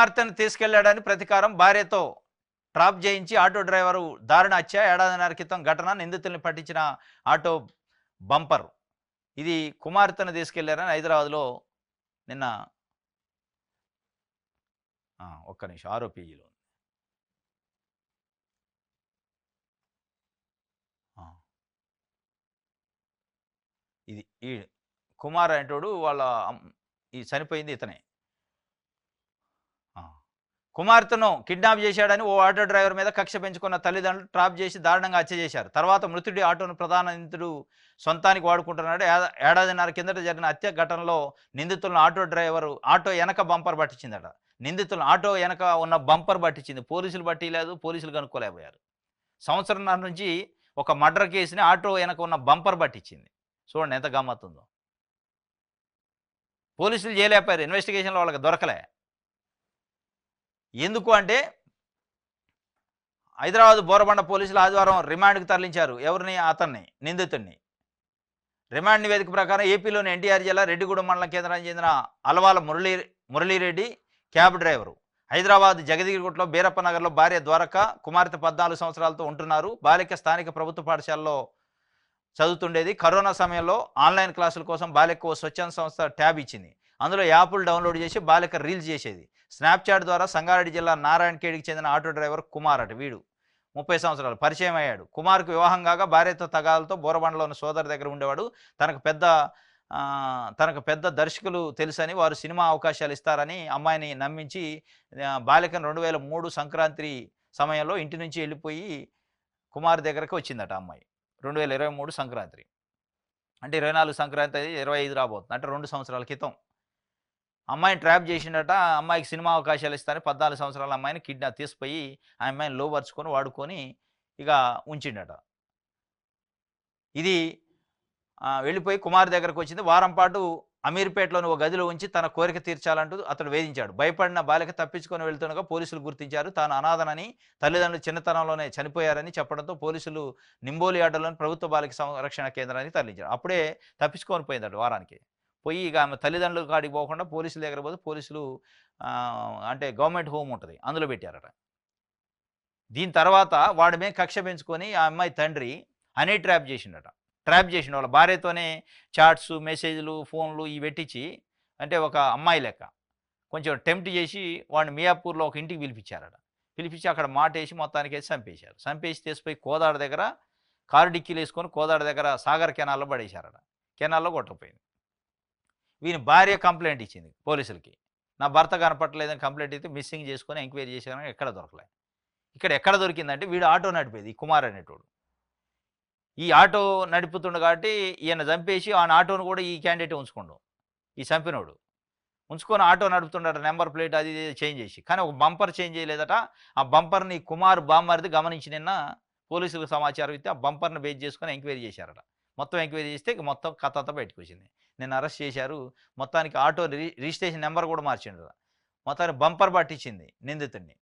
కుమార్తెను తీసుకెళ్లాడని ప్రతీకారం భార్యతో ట్రాప్ చేయించి ఆటో డ్రైవరు దారుణ హత్య. ఏడాదిన్నర క్రితం ఘటన. నిందితుల్ని పట్టించిన ఆటో బంపర్. ఇది కుమార్తెను తీసుకెళ్లారని హైదరాబాద్లో నిన్న ఒక్క నిమిషం 6 పేజీలో ఉంది. ఇది ఈ కుమార్ అనేటోడు వాళ్ళ ఈ చనిపోయింది ఇతనే. కుమార్తెను కిడ్నాప్ చేశాడని ఓ ఆటో డ్రైవర్ మీద కక్ష పెంచుకున్న తల్లిదండ్రులు ట్రాప్ చేసి దారుణంగా హత్య చేశారు. తర్వాత మృతుడి ఆటోను ప్రధాన నిందితుడు సొంతానికి వాడుకుంటున్నాడు. ఏడాదిన్నర కిందట జరిగిన హత్య ఘటనలో నిందితులను ఆటో వెనక బంపర్ పట్టించిందట. నిందితులను ఆటో వెనక ఉన్న బంపర్ పట్టించింది. పోలీసులు పట్టిలేదు, పోలీసులు కనుక్కోలేకపోయారు. సంవత్సరంన్నర నుంచి ఒక మర్డర్ కేసుని ఆటో వెనక ఉన్న బంపర్ పట్టించింది. చూడండి ఎంత గమ్మత్తుందో. పోలీసులు చేయలేకపోయారు, ఇన్వెస్టిగేషన్లో వాళ్ళకి దొరకలే. ఎందుకు అంటే హైదరాబాద్ బోరబండ పోలీసులు ఆదివారం రిమాండ్కి తరలించారు. ఎవరిని? అతన్ని, నిందితుడిని. రిమాండ్ నివేదిక ప్రకారం ఏపీలోని ఎన్టీఆర్ జిల్లా రెడ్డిగూడెం మండలం కేంద్రానికి చెందిన అలవాల మురళీరెడ్డి క్యాబ్ డ్రైవరు. హైదరాబాద్ జగదగిరిగుట్టలో బీరప్ప నగర్లో భార్య ద్వారక, కుమార్తె 14 సంవత్సరాలతో ఉంటున్నారు. బాలిక స్థానిక ప్రభుత్వ పాఠశాలలో చదువుతుండేది. కరోనా సమయంలో ఆన్లైన్ క్లాసుల కోసం బాలికకు ఓ స్వచ్ఛంద సంస్థ ట్యాబ్ ఇచ్చింది. అందులో యాప్లు డౌన్లోడ్ చేసి బాలిక రీల్స్ చేసేది. స్నాప్చాట్ ద్వారా సంగారెడ్డి జిల్లా నారాయణఖేడ్కి చెందిన ఆటో డ్రైవర్ కుమార్ అట. వీడు 30 సంవత్సరాలు పరిచయం అయ్యాడు. కుమార్కు వివాహం కాగా భార్యతో తగాలతో బోరబండలో ఉన్న సోదరు దగ్గర ఉండేవాడు. తనకు పెద్ద దర్శకులు తెలుసని, వారు సినిమా అవకాశాలు ఇస్తారని అమ్మాయిని నమ్మించి బాలికను 2003 సంక్రాంతి సమయంలో ఇంటి నుంచి వెళ్ళిపోయి కుమార్ దగ్గరకు వచ్చిందట అమ్మాయి. 2023 సంక్రాంతి అంటే 24 సంక్రాంతి 25 రాబోతుంది, అంటే 2 సంవత్సరాల క్రితం అమ్మాయిని ట్రాప్ చేసిండట. అమ్మాయికి సినిమా అవకాశాలు ఇస్తారని 14 సంవత్సరాల అమ్మాయిని కిడ్నాప్ తీసిపోయి ఆ అమ్మాయిని లోపరుచుకొని వాడుకొని ఇక ఉంచిండట. ఇది వెళ్ళిపోయి కుమార్ దగ్గరకు వచ్చింది. వారం పాటు అమీర్పేటలోని ఒక గదిలో ఉంచి తన కోరిక తీర్చాలంటూ అతడు వేధించాడు. భయపడిన బాలిక తప్పించుకొని వెళ్తుండగా పోలీసులు గుర్తించారు. తాను అనాథనని, తల్లిదండ్రులు చిన్నతనంలోనే చనిపోయారని చెప్పడంతో పోలీసులు నింబోలి ఆటలోని ప్రభుత్వ బాలిక సంరక్షణ కేంద్రానికి తరలించారు. అప్పుడే తప్పించుకొని పోయిందట వారానికి. పోయి ఇక ఆమె తల్లిదండ్రుల కాడికి పోకుండా పోలీసుల దగ్గర పోతే పోలీసులు అంటే గవర్నమెంట్ హోమ్ ఉంటుంది, అందులో పెట్టారట. దీని తర్వాత వాడి మీద కక్ష పెంచుకొని ఆ అమ్మాయి తండ్రి హనీ ట్రాప్ చేసిండట. ట్రాప్ చేసిన వాళ్ళ భార్యతోనే చాట్స్, మెసేజ్లు, ఫోన్లు ఇవి పెట్టించి, అంటే ఒక అమ్మాయి లెక్క కొంచెం టెంప్ట్ చేసి వాడిని మియాపూర్లో ఒక ఇంటికి పిలిపించారట. పిలిపించి అక్కడ మాట వేసి మొత్తానికి వేసి చంపేశారు. చంపేసి తీసిపోయి కోదాడ దగ్గర కారు డిక్కీలు వేసుకొని కోదాడ దగ్గర సాగర్ కెనాల్లో పడేశారట. కెనాల్లో కొట్టకపోయింది. వీని భార్య కంప్లైంట్ ఇచ్చింది పోలీసులకి. నా భర్త కనపట్టలేదని కంప్లైంట్ అయితే మిస్సింగ్ చేసుకొని ఎంక్వైరీ చేశారని ఎక్కడ దొరకలే. ఇక్కడ ఎక్కడ దొరికిందంటే వీడు ఆటో నడిపేది, ఈ కుమార్ అనేటోడు. ఈ ఆటో నడుపుతుండు కాబట్టి ఈయన చంపేసి ఆ ఆటోను కూడా ఈ క్యాండిడేట్ ఉంచుకోండు, ఈ చంపినోడు ఉంచుకొని ఆటో నడుపుతుండట. నెంబర్ ప్లేట్ అది చేంజ్ చేసి, కానీ ఒక బంపర్ చేంజ్ చేయలేదట. ఆ బంపర్ని కుమార్ బామ్మరిది గమనించి నిన్న పోలీసులకు సమాచారం ఇస్తే ఆ బంపర్ని బేస్ చేసుకొని ఎంక్వైరీ చేశారట. మొత్తం ఎంక్వైరీ చేస్తే మొత్తం కథ అంతా బయటకు వచ్చింది. నిన్న అరెస్ట్ చేశారు. మొత్తానికి ఆటో రిజిస్ట్రేషన్ నెంబర్ కూడా మార్చిండు. మొత్తానికి బంపర్ పట్టించింది నిందితుడిని.